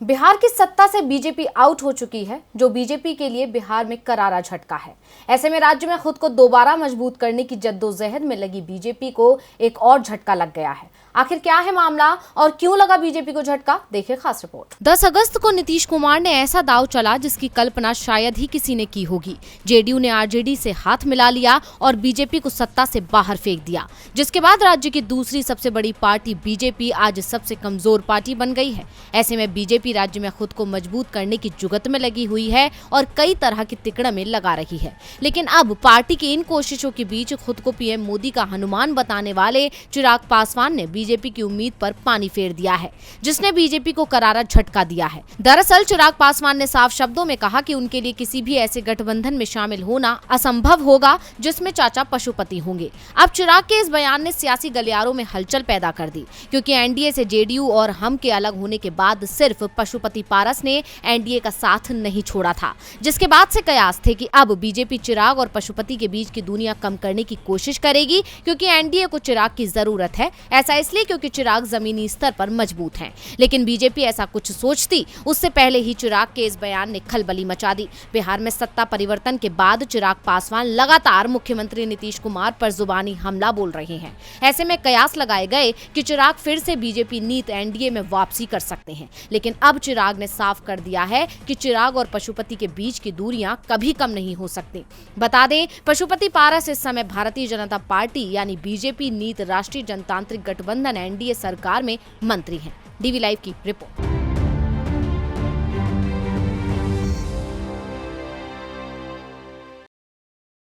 बिहार की सत्ता से बीजेपी आउट हो चुकी है, जो बीजेपी के लिए बिहार में करारा झटका है। ऐसे में राज्य में खुद को दोबारा मजबूत करने की जद्दोजहद में लगी बीजेपी को एक और झटका लग गया है। आखिर क्या है मामला और क्यों लगा बीजेपी को झटका, देखिए खास रिपोर्ट। 10 अगस्त को नीतीश कुमार ने ऐसा दांव चला जिसकी कल्पना शायद ही किसी ने की होगी। जेडीयू ने आरजेडी से हाथ मिला लिया और बीजेपी को सत्ता से बाहर फेंक दिया, जिसके बाद राज्य की दूसरी सबसे बड़ी पार्टी बीजेपी आज सबसे कमजोर पार्टी बन गई है। ऐसे में बीजेपी राज्य में खुद को मजबूत करने की जुगत में लगी हुई है और कई तरह की तिकड़ में लगा रही है। लेकिन अब पार्टी की इन कोशिशों के बीच खुद को पीएम मोदी का हनुमान बताने वाले चिराग पासवान ने बीजेपी की उम्मीद पर पानी फेर दिया है, जिसने बीजेपी को करारा झटका दिया है। दरअसल चिराग पासवान ने साफ शब्दों में कहा कि उनके लिए किसी भी ऐसे गठबंधन में शामिल होना असंभव होगा जिसमें चाचा पशुपति होंगे। अब चिराग के इस बयान ने सियासी गलियारों में हलचल पैदा कर दी, क्योंकि एनडीए से जेडीयू और हम के अलग होने के बाद सिर्फ पशुपति पारस ने एनडीए का साथ नहीं छोड़ा था, जिसके बाद से कयास थे कि अब बीजेपी चिराग और पशुपति के बीच की दूरियां कम करने की कोशिश करेगी, क्योंकि एनडीए को चिराग की जरूरत है। ऐसा इसलिए क्योंकि चिराग जमीनी स्तर पर मजबूत हैं। लेकिन बीजेपी ऐसा कुछ सोचती उससे पहले ही चिराग के इस बयान ने खलबली मचा दी। बिहार में सत्ता परिवर्तन के बाद चिराग पासवान लगातार मुख्यमंत्री नीतीश कुमार पर जुबानी हमला बोल रहे हैं। ऐसे में कयास लगाए गए कि चिराग फिर से बीजेपी नीत एनडीए में वापसी कर सकते हैं। लेकिन अब चिराग ने साफ कर दिया है कि चिराग और पशुपति के बीच की दूरियां कभी कम नहीं हो सकती। बता दें, पशुपति पारस इस समय भारतीय जनता पार्टी यानी बीजेपी नीत राष्ट्रीय जनतांत्रिक गठबंधन एनडीए सरकार में मंत्री हैं। डीवी लाइव की रिपोर्ट।